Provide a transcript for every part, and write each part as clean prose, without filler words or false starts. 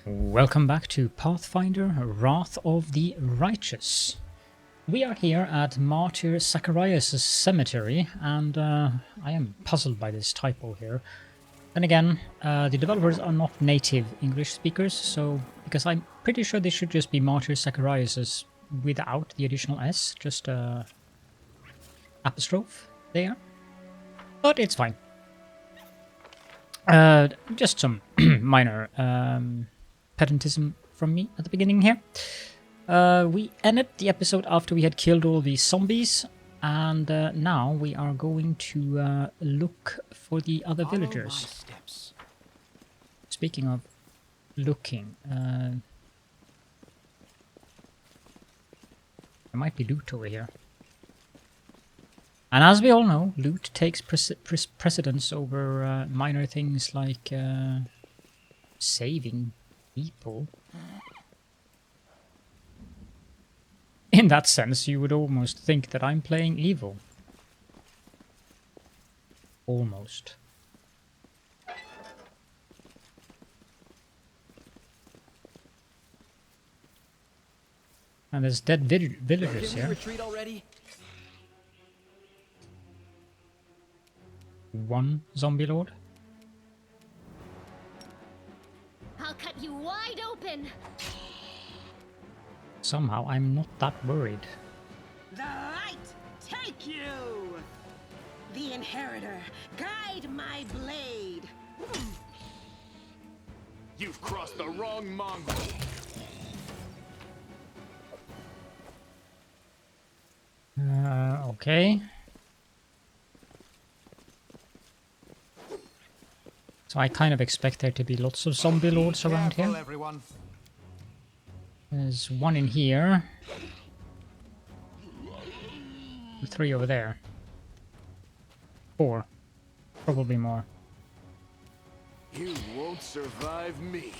Welcome back to Pathfinder Wrath of the Righteous. We are here at Martyr Zacharias' cemetery, and I am puzzled by this typo here. Then again, the developers are not native English speakers, so because I'm pretty sure they should just be Martyr Zacharias' without the additional S, just apostrophe there. But it's fine. Just some minor pedantism from me at the beginning here. We ended the episode after we had killed all the zombies, and now we are going to look for the other villagers. Speaking of looking, there might be loot over here. And as we all know, loot takes precedence over minor things like saving people. In that sense, you would almost think that I'm playing evil. Almost. And there's dead villagers here. Retreat already? One zombie lord. I'll cut you wide open. Somehow I'm not that worried. The light take you! The inheritor, guide my blade! You've crossed the wrong Mongol. Okay. So I kind of expect there to be lots of zombie lords around here. Everyone. There's one in here. 3 over there. 4. Probably more. You won't survive me.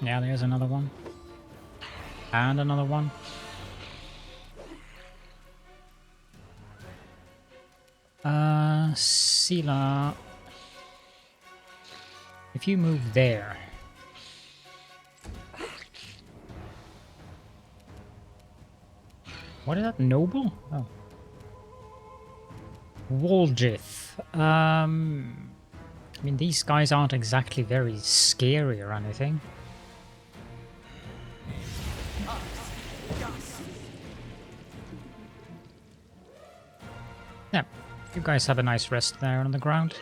Yeah, there's another one. And another one. Sila, if you move there. What is that? Noble? Oh. Woljith. I mean, these guys aren't exactly very scary or anything. Yeah. You guys have a nice rest there on the ground.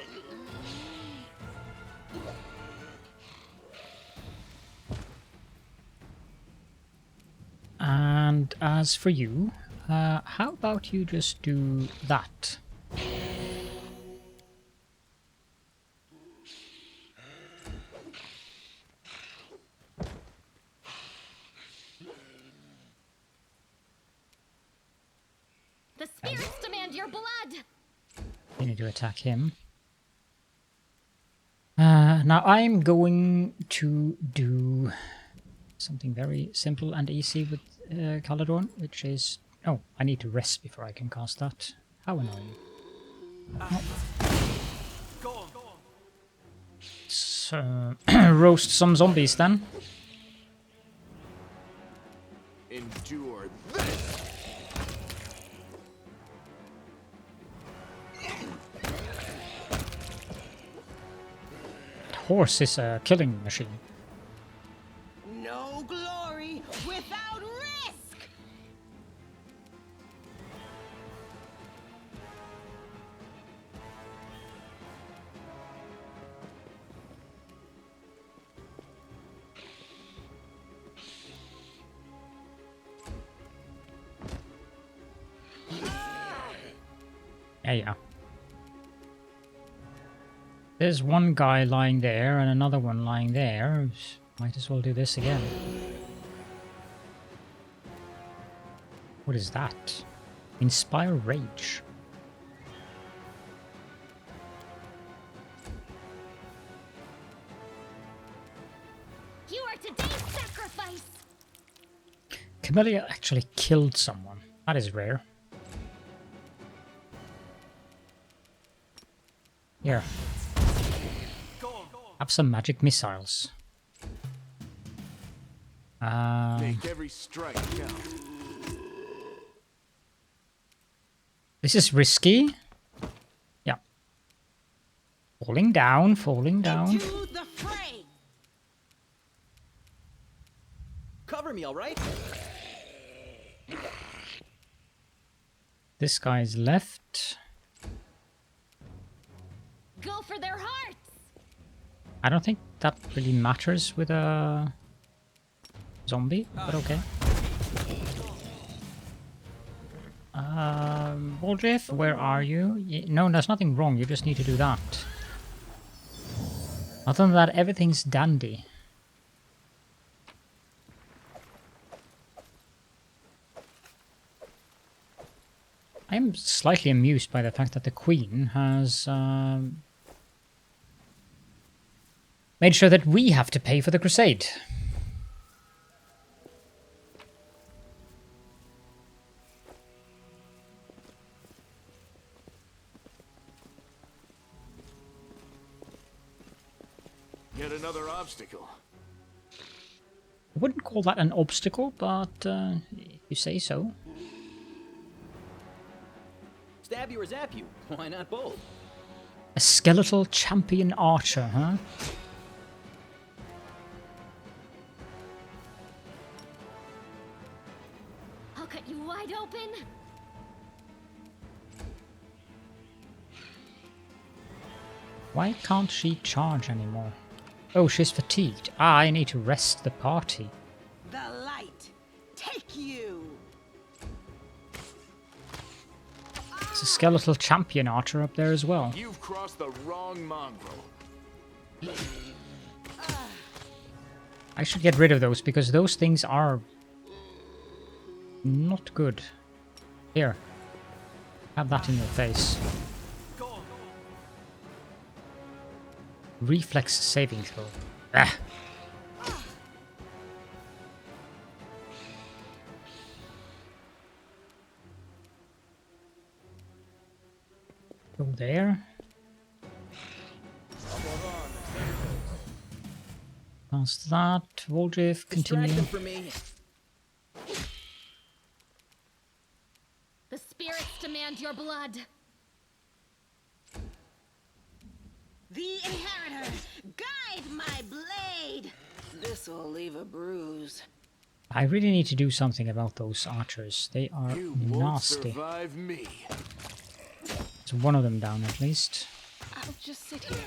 And as for you, how about you just do that? The spirits demand your blood. You need to attack him. Now I'm going to do something very simple and easy with Caladorn, which is... Oh, I need to rest before I can cast that. How annoying. Oh. So, roast some zombies then. Endure this. Horse is a killing machine. No glory without risk! Yeah. There's one guy lying there and another one lying there. Might as well do this again. What is that? Inspire Rage. You are today's sacrifice. Camellia actually killed someone. That is rare. Here. Have some magic missiles. Make every strike count. This is risky. Yeah. Falling down, falling down. Into the fray. Cover me, all right? This guy's left. Go for their hearts! I don't think that really matters with a zombie, but okay. Woldriff, where are you? No, there's nothing wrong, you just need to do that. Other than that, everything's dandy. I am slightly amused by the fact that the Queen has made sure that we have to pay for the crusade. Yet another obstacle. I wouldn't call that an obstacle, but if you say so. Stab you or zap you? Why not both? A skeletal champion archer, huh? I'll cut you wide open! Why can't she charge anymore? Oh, she's fatigued. Ah, I need to rest the party. The light take you. There's a skeletal champion archer up there as well. You've crossed the wrong mongrel. I should get rid of those because those things are not good. Here. Have that in your face. Reflex saving throw. Ah. Go there. Past that. Woldriff, continue. Distract them for me. The spirits demand your blood! The inheritor, guide my blade. This'll leave a bruise. I really need to do something about those archers. They are You won't nasty. survive me. There's one of them down at least. I'll just sit here.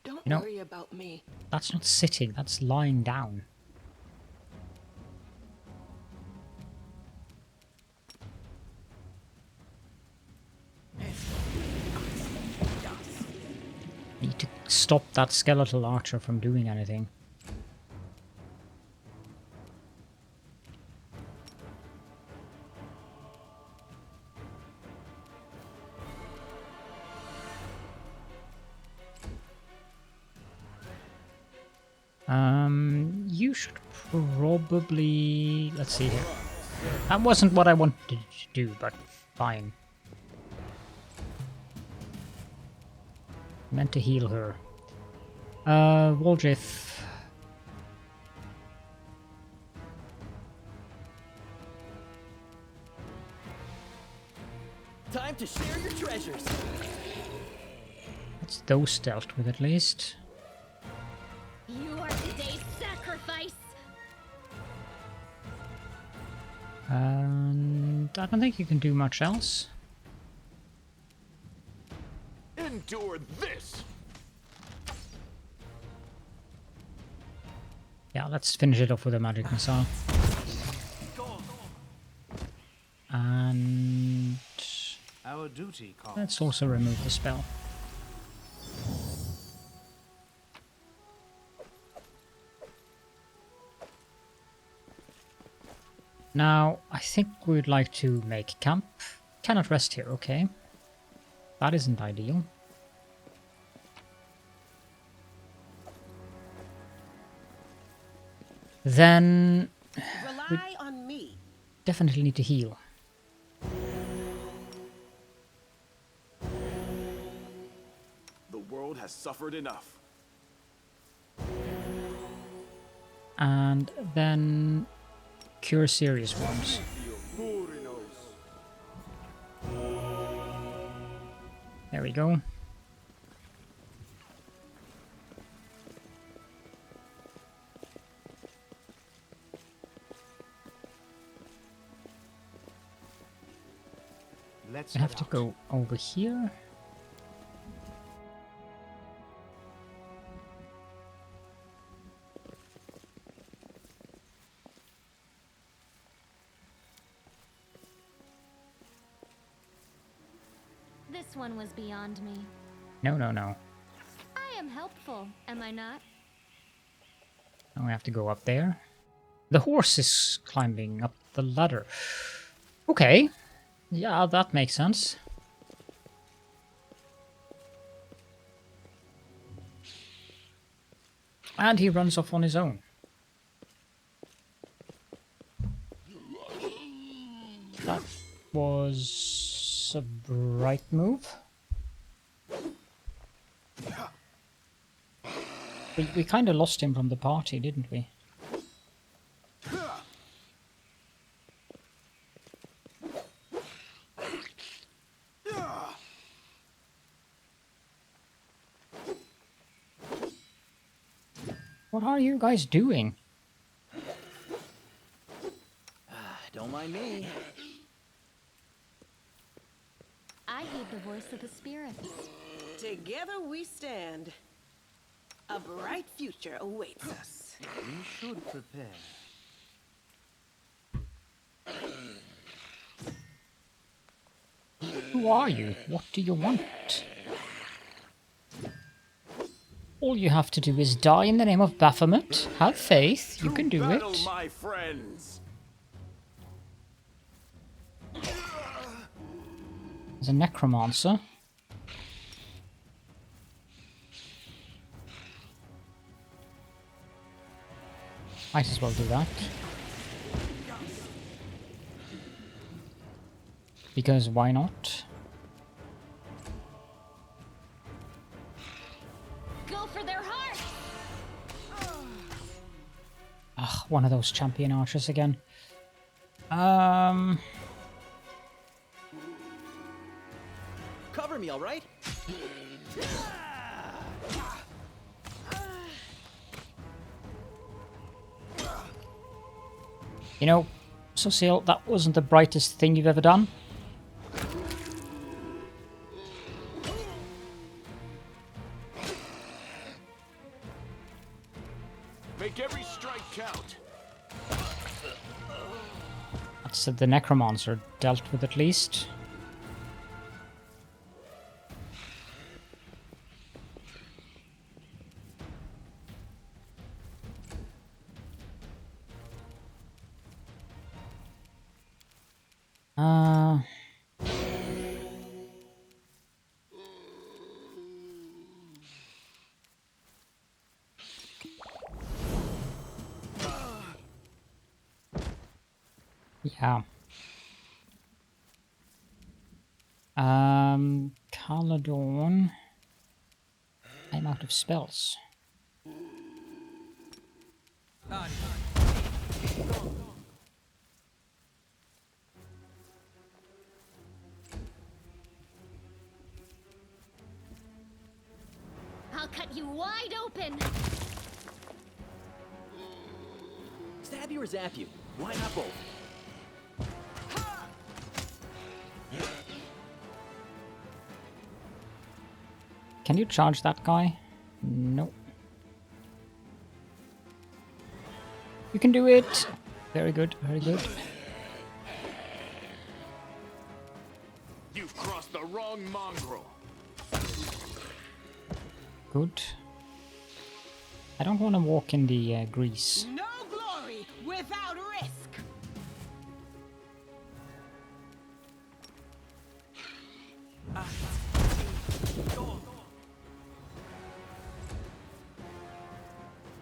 Don't You know- worry about me. That's not sitting, that's lying down. Need to stop that skeletal archer from doing anything. You should probably... Let's see here. That wasn't what I wanted to do, but fine. Meant to heal her. Woldriff. Time to share your treasures. That's those dealt with at least. You are today's sacrifice! And I don't think you can do much else. Endure this. Yeah, let's finish it off with a magic missile. And Our duty calls. let's also remove the spell. Now, I think we'd like to make camp. Cannot rest here, okay. That isn't ideal. Then Rely on me. definitely need to heal. world has suffered enough. And then cure serious ones. There we go. Let's I have head to out. go over here. This one was beyond me. No, no, no. I am helpful, am I not? Now I have to go up there. The horse is climbing up the ladder. Okay. Yeah, that makes sense. And he runs off on his own. That was a bright move. We kind of lost him from the party, didn't we? What are you guys doing? Don't mind me. I heed the voice of the spirits. Together we stand. A bright future awaits us. We should prepare. Who are you? What do you want? All you have to do is die in the name of Baphomet. Have faith, you can do it. Battle, my friends. There's a Necromancer. Might as well do that. Because why not? Go for their hearts! Ugh, one of those champion archers again. Cover me, all right? You know, Sosiel, that wasn't the brightest thing you've ever done. Make every strike count. That's the Necromancer dealt with at least. Yeah. Caladorn. I'm out of spells. I'll cut you wide open! Stab you or zap you? Why not both? Can you charge that guy? Nope. You can do it! Very good, very good. You've crossed the wrong mongrel. Good. I don't want to walk in the grease. No glory without risk.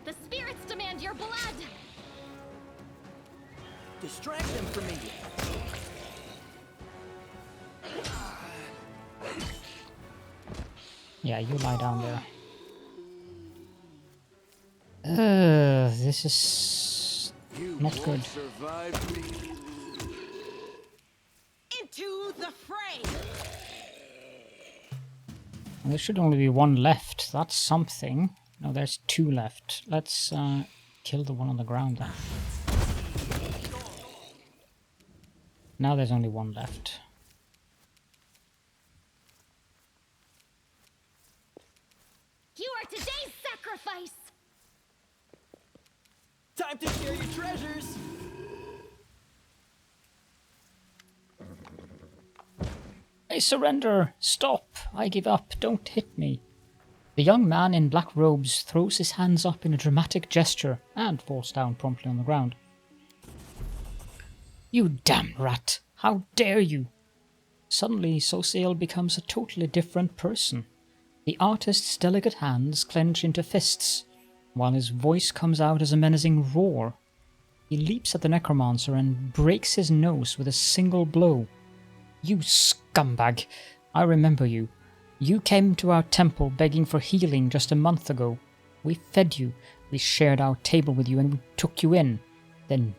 The spirits demand your blood! Distract them from me. Yeah, you lie down there. This is not good. Survive me. Into the fray! There should only be one left. That's something. No, there's two left. Let's kill the one on the ground then. Now there's only one left. You are today's sacrifice! Time to share your treasures! I surrender! Stop! I give up! Don't hit me! The young man in black robes throws his hands up in a dramatic gesture and falls down promptly on the ground. You damn rat! How dare you! Suddenly, Sosiel becomes a totally different person. The artist's delicate hands clench into fists, while his voice comes out as a menacing roar. He leaps at the Necromancer and breaks his nose with a single blow. You scumbag! I remember you. You came to our temple begging for healing just a month ago. We fed you, we shared our table with you, and we took you in. Then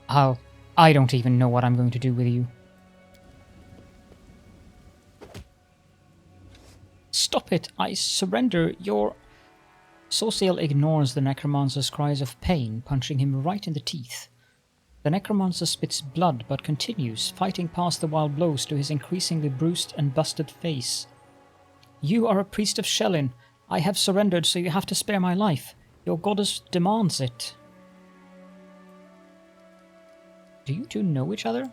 I don't even know what I'm going to do with you. Stop it! I surrender! Sosiel ignores the Necromancer's cries of pain, punching him right in the teeth. The Necromancer spits blood but continues, fighting past the wild blows to his increasingly bruised and busted face. You are a priest of Shellin. I have surrendered, so you have to spare my life. Your goddess demands it. Do you two know each other?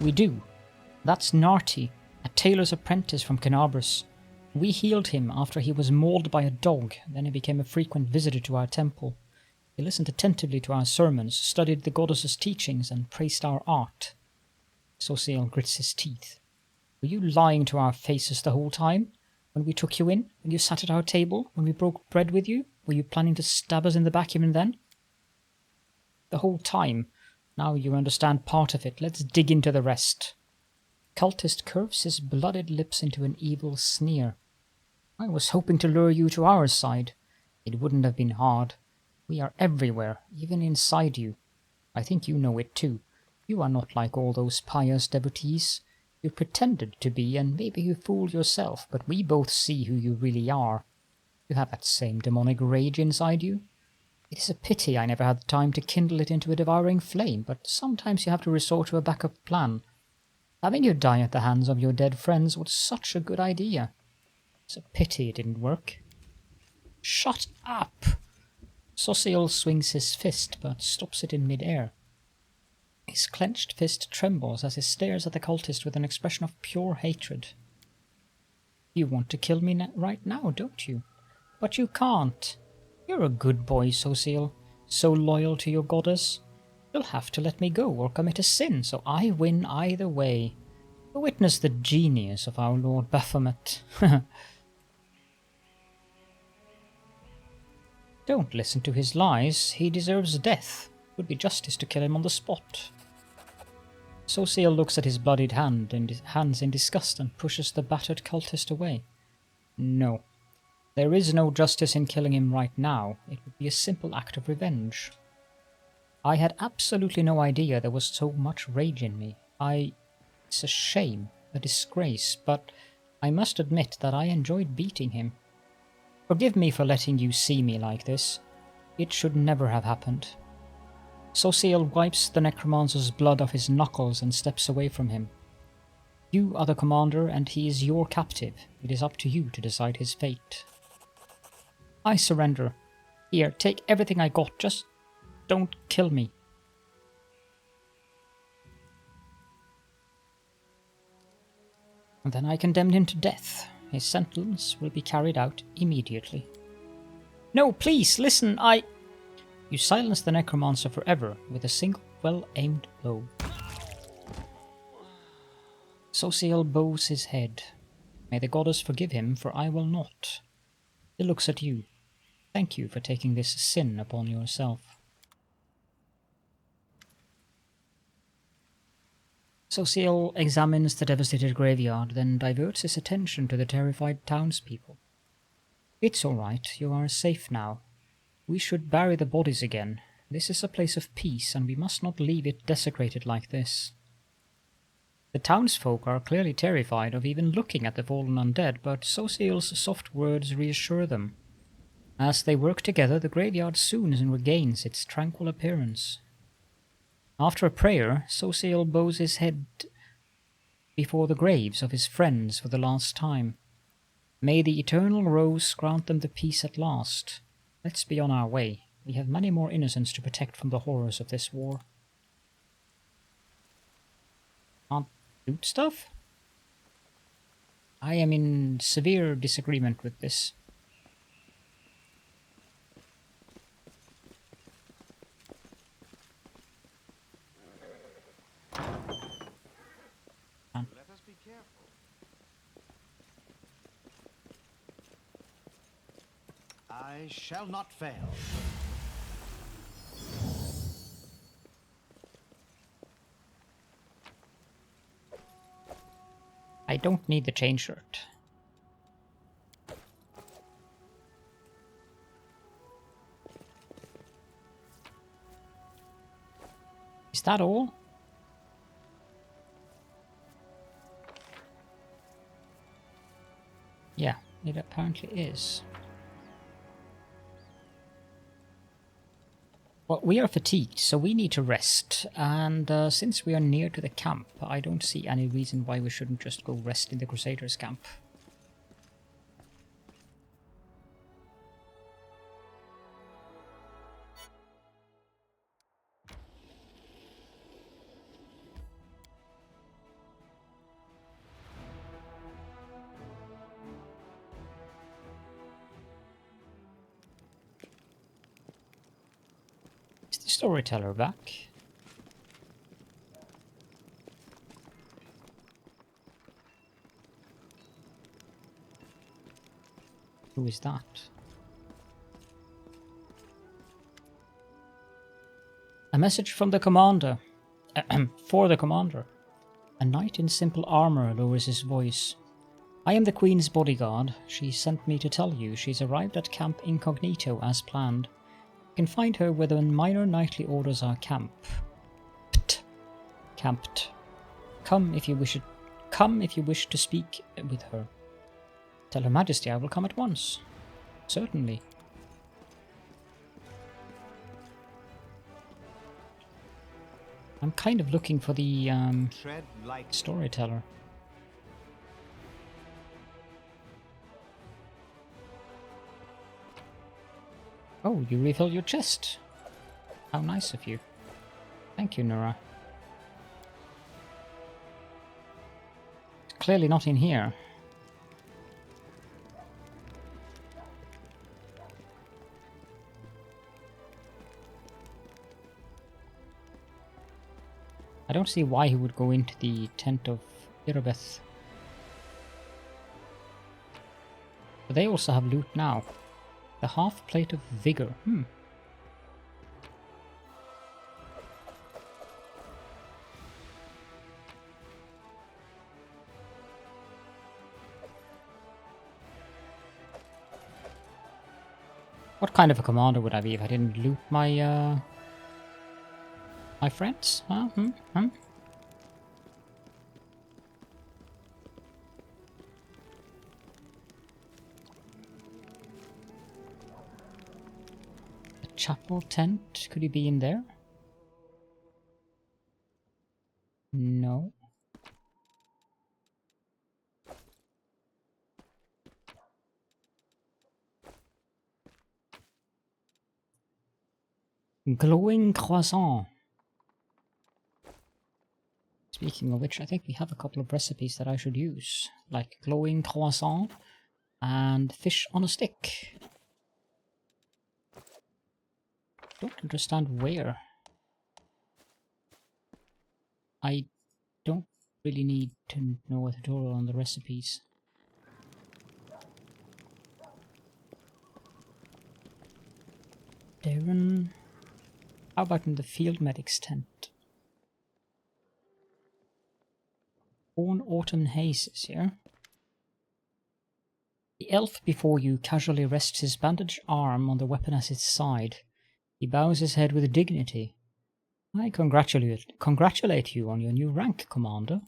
We do. That's Narti, a tailor's apprentice from Canabras. We healed him after he was mauled by a dog, then he became a frequent visitor to our temple. He listened attentively to our sermons, studied the goddess's teachings, and praised our art. Sosiel grits his teeth. Were you lying to our faces the whole time? When we took you in? When you sat at our table? When we broke bread with you? Were you planning to stab us in the back even then? The whole time. Now you understand part of it. Let's dig into the rest. Cultist curves his blooded lips into an evil sneer. I was hoping to lure you to our side. It wouldn't have been hard. We are everywhere, even inside you. I think you know it too. You are not like all those pious devotees. You pretended to be, and maybe you fooled yourself, but we both see who you really are. You have that same demonic rage inside you. It is a pity I never had the time to kindle it into a devouring flame, but sometimes you have to resort to a backup plan. Having you die at the hands of your dead friends was such a good idea. It's a pity it didn't work. Shut up! Sosiel swings his fist, but stops it in mid-air. His clenched fist trembles as he stares at the cultist with an expression of pure hatred. You want to kill me right now, don't you? But you can't. You're a good boy, Sosiel, so loyal to your goddess. You'll have to let me go or commit a sin, so I win either way. Witness the genius of our Lord Baphomet. Don't listen to his lies. He deserves death. It would be justice to kill him on the spot. Sosiel looks at his bloodied hands in disgust and pushes the battered cultist away. No. There is no justice in killing him right now. It would be a simple act of revenge. I had absolutely no idea there was so much rage in me. It's a shame, a disgrace, but I must admit that I enjoyed beating him. Forgive me for letting you see me like this. It should never have happened. Sosiel wipes the Necromancer's blood off his knuckles and steps away from him. You are the commander, and he is your captive. It is up to you to decide his fate. I surrender. Here, take everything I got, just don't kill me. And then I condemned him to death. His sentence will be carried out immediately. No, please, listen, You silence the Necromancer forever with a single well-aimed blow. Sosiel bows his head. May the goddess forgive him, for I will not. He looks at you. Thank you for taking this sin upon yourself. Sosiel examines the devastated graveyard, then diverts his attention to the terrified townspeople. It's all right, you are safe now. We should bury the bodies again. This is a place of peace, and we must not leave it desecrated like this. The townsfolk are clearly terrified of even looking at the fallen undead, but Sosiel's soft words reassure them. As they work together, the graveyard soon regains its tranquil appearance. After a prayer, Sosiel bows his head before the graves of his friends for the last time. May the eternal rose grant them the peace at last. Let's be on our way. We have many more innocents to protect from the horrors of this war. Can't loot stuff? I am in severe disagreement with this. Let us be careful. I shall not fail. I don't need the chain shirt. Is that all? Yeah, it apparently is. Well, we are fatigued, so we need to rest, and since we are near to the camp, I don't see any reason why we shouldn't just go rest in the crusaders' camp. Is the storyteller back? Who is that? A message from the commander. For the commander. A knight in simple armor lowers his voice. I am the Queen's bodyguard. She sent me to tell you she's arrived at Camp Incognito as planned. You can find her where the minor knightly orders are camped. Come if you wish to speak with her. Tell Her Majesty I will come at once. Certainly. I'm kind of looking for the Tread light. storyteller. Oh, you refill your chest. How nice of you. Thank you, Nura. It's clearly not in here. I don't see why he would go into the tent of Iribeth. But they also have loot now. The half plate of vigor. What kind of a commander would I be if I didn't loot my my friends? Huh? Chapel tent? Could he be in there? No. Glowing croissant. Speaking of which, I think we have a couple of recipes that I should use, like glowing croissant and fish on a stick. Don't understand where. I don't really need to know a tutorial on the recipes. Darren, how about in the field medic's tent? Born Autumn Hazes here. The elf before you casually rests his bandaged arm on the weapon at his side. He bows his head with dignity. I congratulate you on your new rank, Commander.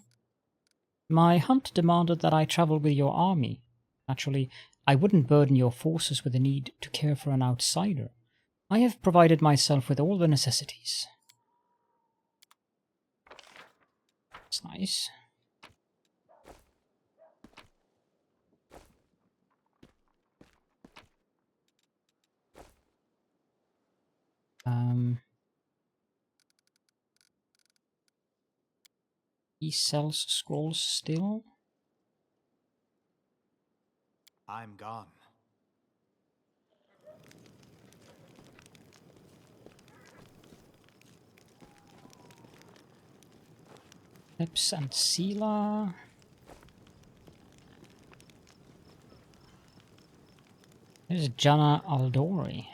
My hunt demanded that I travel with your army. Naturally, I wouldn't burden your forces with the need to care for an outsider. I have provided myself with all the necessities. That's nice. He sells scrolls still. I'm gone. Lips and Sela. There's Jana Aldori.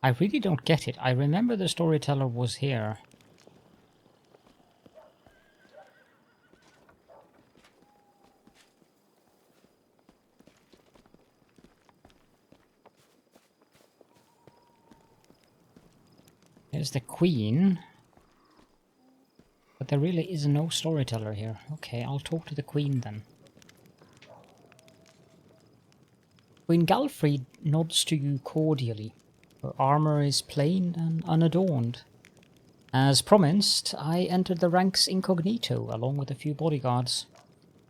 I really don't get it. I remember the storyteller was here. There's the Queen. But there really is no storyteller here. Okay, I'll talk to the Queen then. Queen Galfrey nods to you cordially. Her armor is plain and unadorned. As promised, I entered the ranks incognito along with a few bodyguards.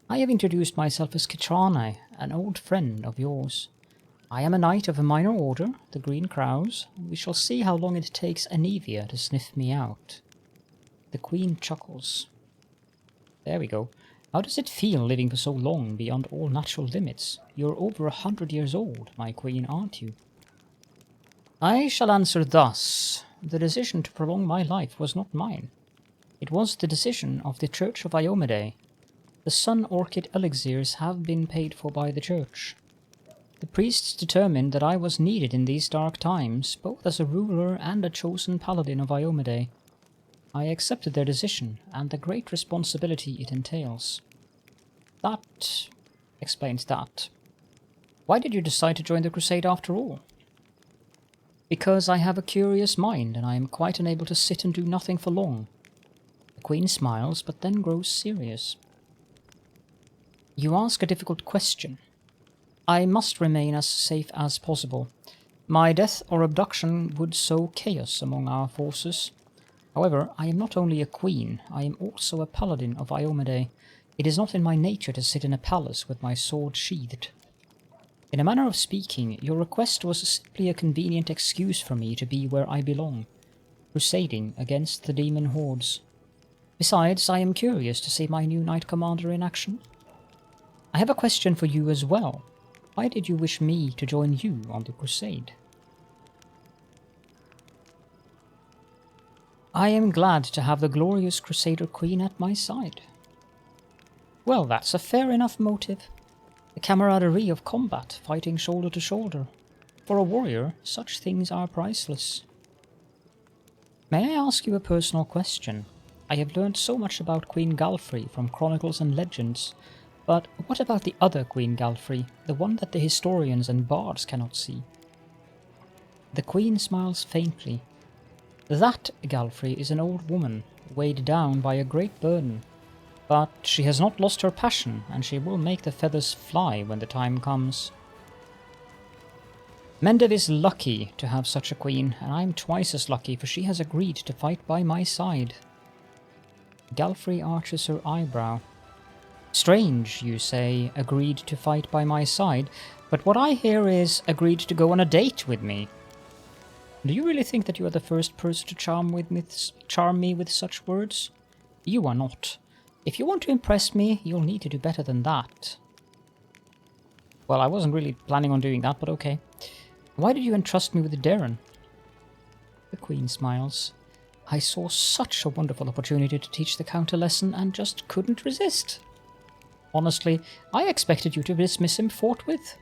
I have introduced myself as Kitrane, an old friend of yours. I am a knight of a minor order, the Green Crows. We shall see how long it takes Anivia to sniff me out. The Queen chuckles. There we go. How does it feel living for so long beyond all natural limits? You're over 100 years old, my queen, aren't you? I shall answer thus. The decision to prolong my life was not mine. It was the decision of the Church of Iomede. The Sun Orchid elixirs have been paid for by the Church. The priests determined that I was needed in these dark times, both as a ruler and a chosen paladin of Iomede. I accepted their decision, and the great responsibility it entails. That explains that. Why did you decide to join the crusade after all? Because I have a curious mind, and I am quite unable to sit and do nothing for long. The Queen smiles, but then grows serious. You ask a difficult question. I must remain as safe as possible. My death or abduction would sow chaos among our forces. However, I am not only a queen, I am also a paladin of Iomede. It is not in my nature to sit in a palace with my sword sheathed. In a manner of speaking, your request was simply a convenient excuse for me to be where I belong, crusading against the demon hordes. Besides, I am curious to see my new knight commander in action. I have a question for you as well. Why did you wish me to join you on the crusade? I am glad to have the glorious Crusader Queen at my side. Well, that's a fair enough motive. The camaraderie of combat, fighting shoulder to shoulder. For a warrior, such things are priceless. May I ask you a personal question? I have learned so much about Queen Galfrey from chronicles and legends, but what about the other Queen Galfrey, the one that the historians and bards cannot see? The Queen smiles faintly. That Galfrey is an old woman, weighed down by a great burden. But she has not lost her passion, and she will make the feathers fly when the time comes. Mendev is lucky to have such a queen, and I am twice as lucky, for she has agreed to fight by my side. Galfrey arches her eyebrow. Strange, you say, agreed to fight by my side, but what I hear is agreed to go on a date with me. Do you really think that you are the first person to charm me with such words? You are not. If you want to impress me, you'll need to do better than that. Well, I wasn't really planning on doing that, but okay. Why did you entrust me with Darren? The Queen smiles. I saw such a wonderful opportunity to teach the Count a lesson and just couldn't resist. Honestly, I expected you to dismiss him forthwith.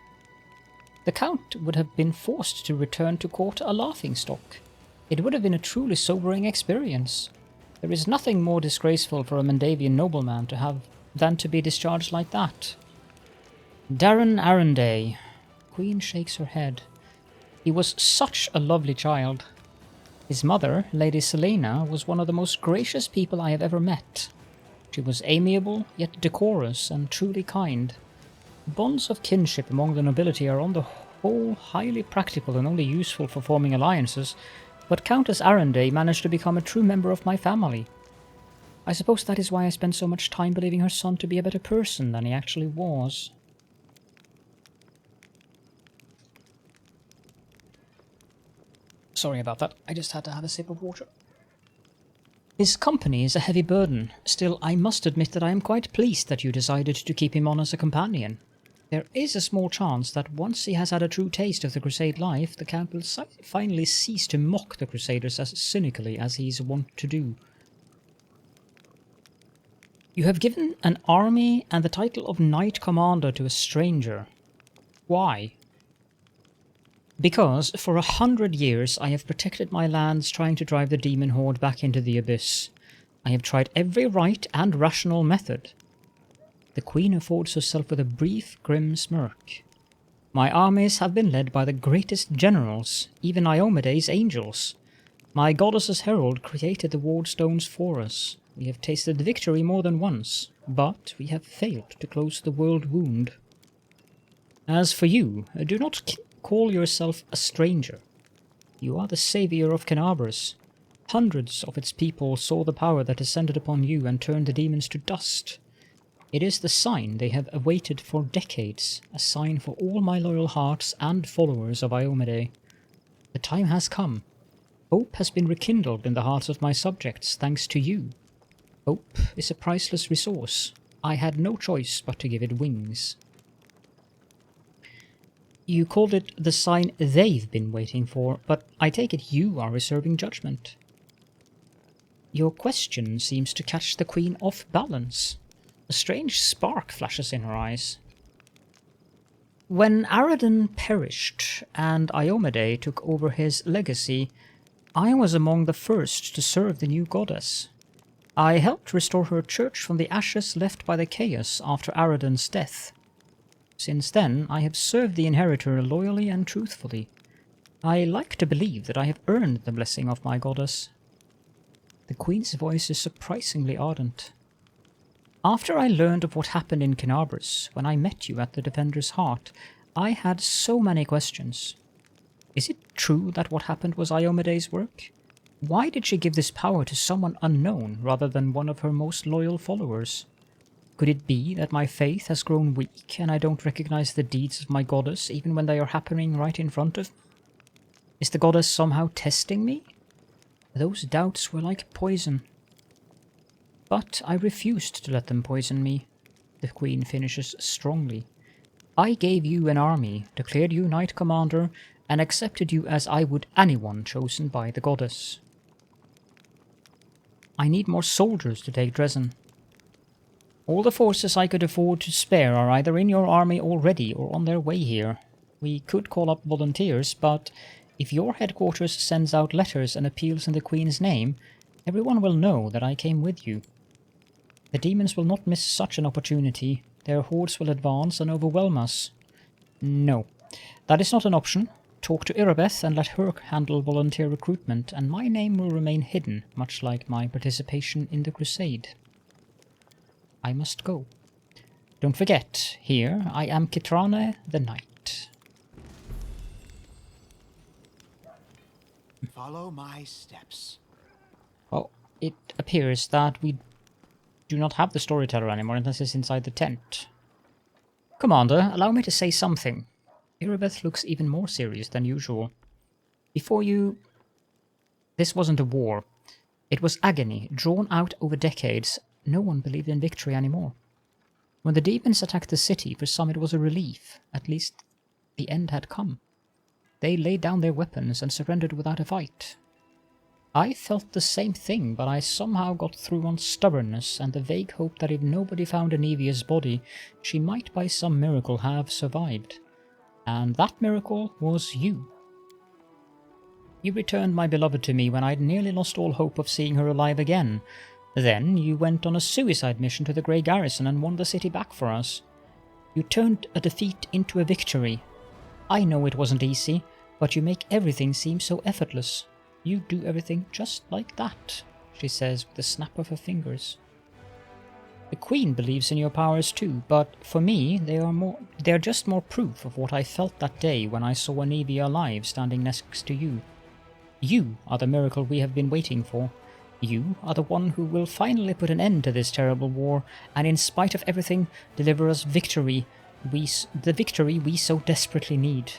The Count would have been forced to return to court a laughingstock. It would have been a truly sobering experience. There is nothing more disgraceful for a Mendavian nobleman to have than to be discharged like that. Darren Arrendey. Queen shakes her head. He was such a lovely child. His mother, Lady Selena, was one of the most gracious people I have ever met. She was amiable, yet decorous and truly kind. Bonds of kinship among the nobility are on the whole highly practical and only useful for forming alliances, but Countess Arrendey managed to become a true member of my family. I suppose that is why I spent so much time believing her son to be a better person than he actually was. Sorry about that, I just had to have a sip of water. His company is a heavy burden. Still, I must admit that I am quite pleased that you decided to keep him on as a companion. There is a small chance that once he has had a true taste of the Crusade life, the Count will finally cease to mock the Crusaders as cynically as he is wont to do. You have given an army and the title of Knight Commander to a stranger. Why? Because for 100 years I have protected my lands trying to drive the demon horde back into the abyss. I have tried every right and rational method. The Queen affords herself with a brief, grim smirk. My armies have been led by the greatest generals, even Iomede's angels. My goddess's herald created the ward stones for us. We have tasted victory more than once, but we have failed to close the Worldwound. As for you, do not call yourself a stranger. You are the savior of Canabras. Hundreds of its people saw the power that descended upon you and turned the demons to dust. It is the sign they have awaited for decades, a sign for all my loyal hearts and followers of Iomede. The time has come. Hope has been rekindled in the hearts of my subjects, thanks to you. Hope is a priceless resource. I had no choice but to give it wings. You called it the sign they've been waiting for, but I take it you are reserving judgment. Your question seems to catch the Queen off balance. A strange spark flashes in her eyes. When Aradan perished and Iomede took over his legacy, I was among the first to serve the new goddess. I helped restore her church from the ashes left by the chaos after Aradan's death. Since then, I have served the inheritor loyally and truthfully. I like to believe that I have earned the blessing of my goddess. The Queen's voice is surprisingly ardent. After I learned of what happened in Canabras, when I met you at the Defender's Heart, I had so many questions. Is it true that what happened was Iomede's work? Why did she give this power to someone unknown rather than one of her most loyal followers? Could it be that my faith has grown weak and I don't recognize the deeds of my goddess even when they are happening right in front of me? Is the goddess somehow testing me? Those doubts were like poison. But I refused to let them poison me. The Queen finishes strongly. I gave you an army, declared you Knight Commander, and accepted you as I would anyone chosen by the goddess. I need more soldiers to take Dresden. All the forces I could afford to spare are either in your army already or on their way here. We could call up volunteers, but if your headquarters sends out letters and appeals in the Queen's name, everyone will know that I came with you. The demons will not miss such an opportunity. Their hordes will advance and overwhelm us. No, that is not an option. Talk to Iribeth and let her handle volunteer recruitment, and my name will remain hidden, much like my participation in the crusade. I must go. Don't forget, here I am Kitrane the Knight. Follow my steps. Well, it appears that we do not have the storyteller anymore unless it's inside the tent. Commander, allow me to say something. Iribeth looks even more serious than usual. Before you... This wasn't a war. It was agony, drawn out over decades. No one believed in victory anymore. When the demons attacked the city, for some it was a relief. At least, the end had come. They laid down their weapons and surrendered without a fight. I felt the same thing, but I somehow got through on stubbornness and the vague hope that if nobody found Anevia's body, she might by some miracle have survived. And that miracle was you. You returned my beloved to me when I'd nearly lost all hope of seeing her alive again. Then you went on a suicide mission to the Grey Garrison and won the city back for us. You turned a defeat into a victory. I know it wasn't easy, but you make everything seem so effortless. You do everything just like that, she says with a snap of her fingers. The Queen believes in your powers too, but for me, they are just more proof of what I felt that day when I saw Anivia alive standing next to you. You are the miracle we have been waiting for. You are the one who will finally put an end to this terrible war, and in spite of everything, deliver us victory, the victory we so desperately need.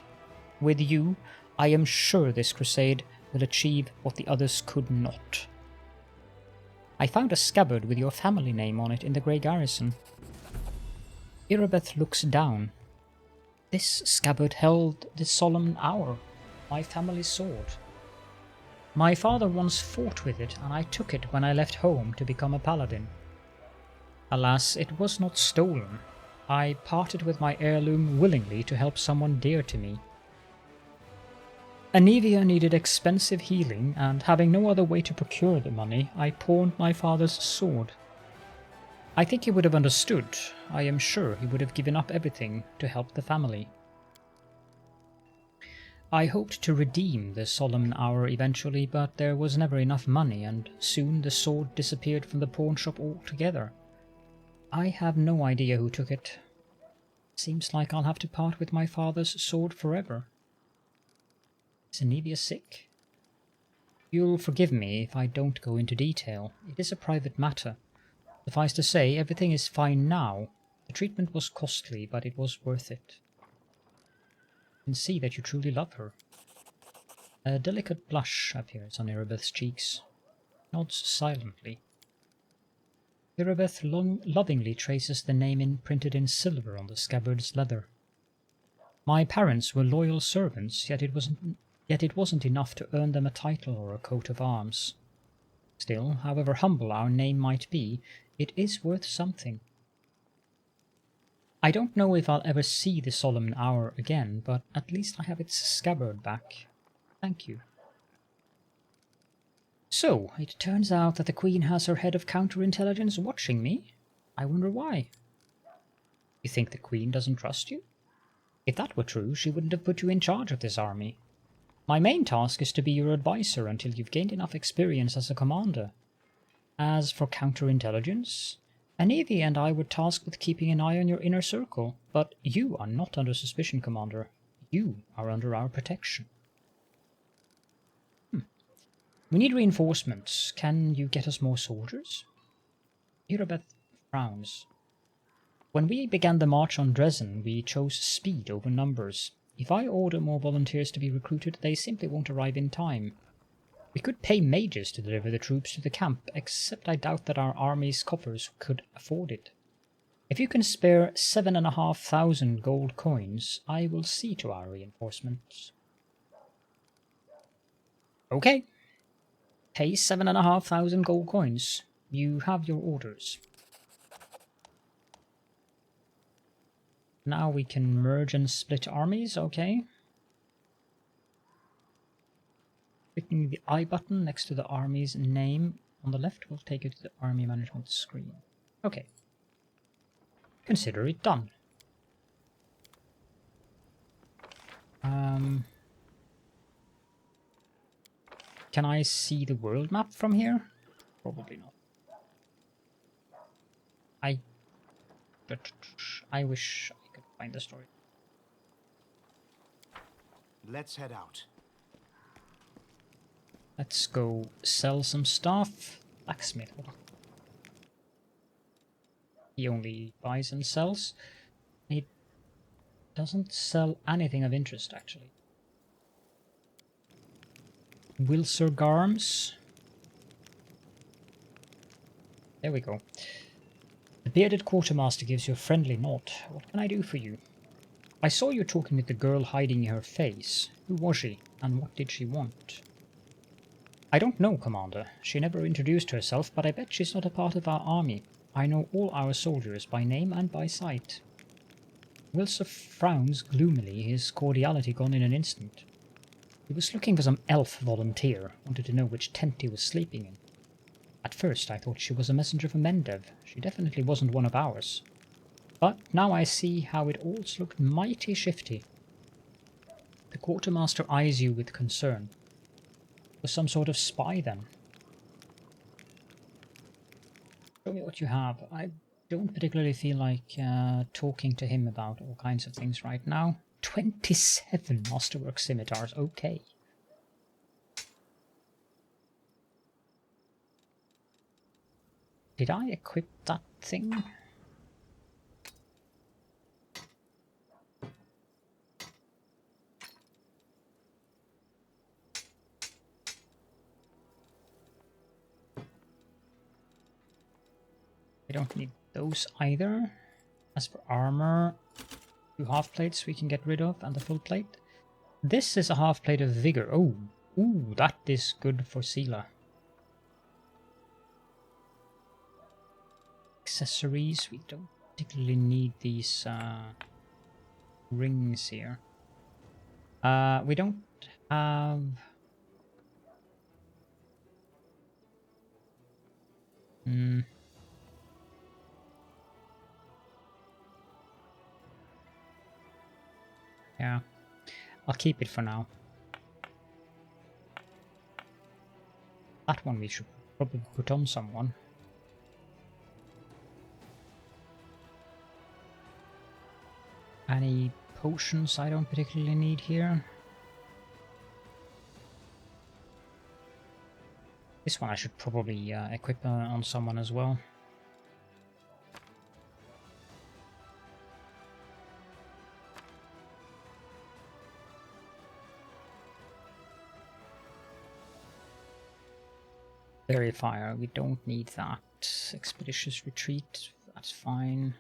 With you, I am sure this crusade will achieve what the others could not. I found a scabbard with your family name on it in the Grey Garrison. Iribeth looks down. This scabbard held the solemn hour, my family's sword. My father once fought with it, and I took it when I left home to become a paladin. Alas, it was not stolen. I parted with my heirloom willingly to help someone dear to me. Anivia needed expensive healing, and having no other way to procure the money, I pawned my father's sword. I think he would have understood. I am sure he would have given up everything to help the family. I hoped to redeem the solemn hour eventually, but there was never enough money, and soon the sword disappeared from the pawn shop altogether. I have no idea who took it. Seems like I'll have to part with my father's sword forever. Is Anivia sick? You'll forgive me if I don't go into detail. It is a private matter. Suffice to say, everything is fine now. The treatment was costly, but it was worth it. I can see that you truly love her. A delicate blush appears on Iribeth's cheeks. Nods silently. Iribeth lovingly traces the name imprinted in silver on the scabbard's leather. My parents were loyal servants, yet it wasn't enough to earn them a title or a coat of arms. Still, however humble our name might be, it is worth something. I don't know if I'll ever see the solemn hour again, but at least I have its scabbard back. Thank you. So, it turns out that the Queen has her head of counterintelligence watching me? I wonder why. You think the Queen doesn't trust you? If that were true, she wouldn't have put you in charge of this army. My main task is to be your advisor until you've gained enough experience as a commander. As for counterintelligence, Anivia and I were tasked with keeping an eye on your inner circle, but you are not under suspicion, Commander. You are under our protection. We need reinforcements. Can you get us more soldiers? Iribeth frowns. When we began the march on Dresden, we chose speed over numbers. If I order more volunteers to be recruited, they simply won't arrive in time. We could pay mages to deliver the troops to the camp, except I doubt that our army's coffers could afford it. If you can spare 7,500 gold coins, I will see to our reinforcements. Okay. Pay 7,500 gold coins. You have your orders. Now we can merge and split armies, okay. Clicking the I button next to the army's name on the left will take you to the army management screen. Okay. Consider it done. Can I see the world map from here? Probably not. I wish I could find the story. Let's head out. Let's go sell some stuff. Blacksmith. He only buys and sells. He doesn't sell anything of interest, actually. Wilser Garms. There we go. The bearded quartermaster gives you a friendly nod. What can I do for you? I saw you talking with the girl hiding her face. Who was she, and what did she want? I don't know, Commander. She never introduced herself, but I bet she's not a part of our army. I know all our soldiers by name and by sight. Wilson frowns gloomily, his cordiality gone in an instant. He was looking for some elf volunteer, wanted to know which tent he was sleeping in. At first I thought she was a messenger from Mendev. She definitely wasn't one of ours. But now I see how it all looked mighty shifty. The quartermaster eyes you with concern. Was some sort of spy then? Show me what you have. I don't particularly feel like talking to him about all kinds of things right now. 27 masterwork scimitars, okay. Did I equip that thing? We don't need those either. As for armor, 2 half plates we can get rid of and the full plate. This is a half plate of vigor. Oh, ooh, that is good for Sela. Accessories, we don't particularly need these rings here. We don't have... Yeah, I'll keep it for now. That one we should probably put on someone. Any potions I don't particularly need here. This one I should probably equip on someone as well. Verifier, we don't need that. Expeditious retreat, that's fine.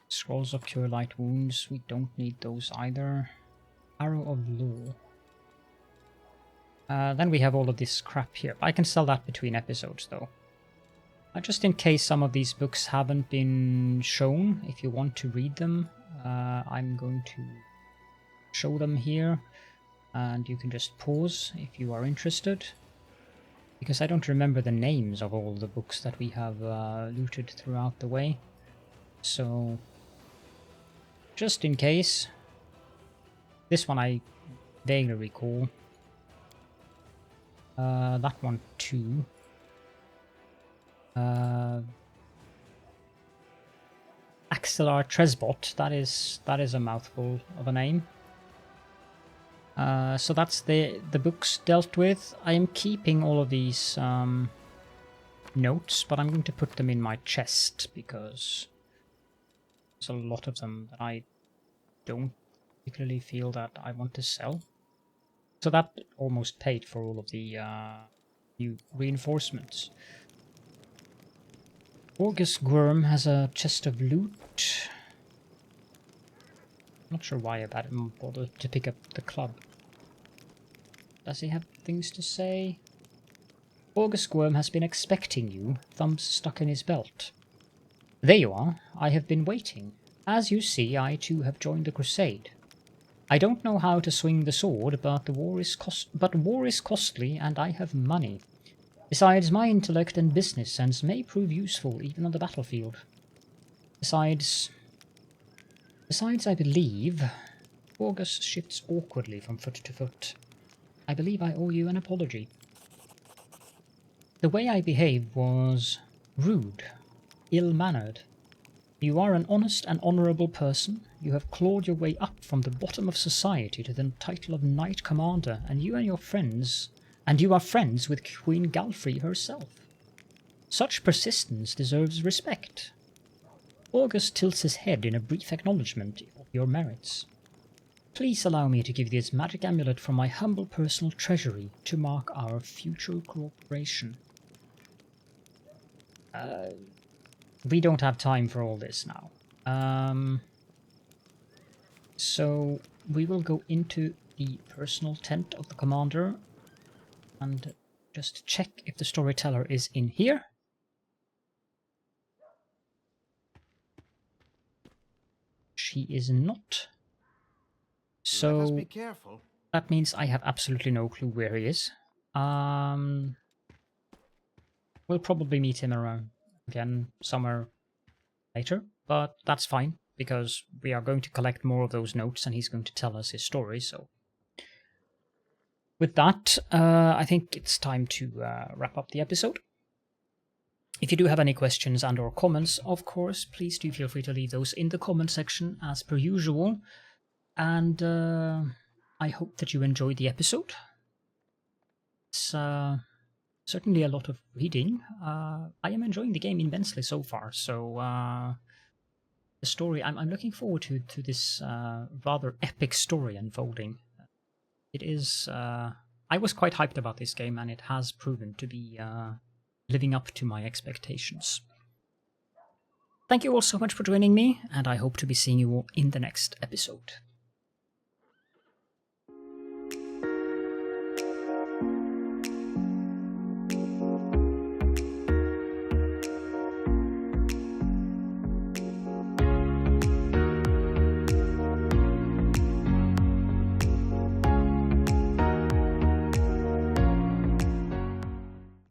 Scrolls of cure light wounds, we don't need those either. Arrow of law. Then we have all of this crap here. I can sell that between episodes though. Just in case some of these books haven't been shown, if you want to read them, I'm going to show them here. And you can just pause if you are interested. Because I don't remember the names of all the books that we have looted throughout the way. So, just in case. This one I vaguely recall. That one too. Axelar Tresbot, that is a mouthful of a name. So that's the books dealt with. I am keeping all of these notes, but I'm going to put them in my chest because there's a lot of them that I don't particularly feel that I want to sell. So that almost paid for all of the new reinforcements. August Worm has a chest of loot. Not sure why I bothered to pick up the club. Does he have things to say? August Worm has been expecting you, thumbs stuck in his belt. There you are. I have been waiting. As you see, I too have joined the crusade. I don't know how to swing the sword, but war is costly, and I have money. Besides, my intellect and business sense may prove useful even on the battlefield. Besides, I believe... August shifts awkwardly from foot to foot. I believe I owe you an apology. The way I behaved was rude, ill-mannered. You are an honest and honourable person. You have clawed your way up from the bottom of society to the title of Knight Commander, and you are friends with Queen Galfrey herself. Such persistence deserves respect. August tilts his head in a brief acknowledgement of your merits. Please allow me to give this magic amulet from my humble personal treasury to mark our future cooperation. We don't have time for all this now. So we will go into the personal tent of the commander and just check if the storyteller is in here. which he is not. Let us So be careful. that means I have absolutely no clue where he is. We'll probably meet him around again somewhere later, but that's fine, because we are going to collect more of those notes and he's going to tell us his story, so... With that, I think it's time to wrap up the episode. If you do have any questions and or comments, of course, please do feel free to leave those in the comment section as per usual. And I hope that you enjoyed the episode. It's certainly a lot of reading. I am enjoying the game immensely so far, so the story, I'm looking forward to this rather epic story unfolding. It is, I was quite hyped about this game, and it has proven to be living up to my expectations. Thank you all so much for joining me, and I hope to be seeing you all in the next episode.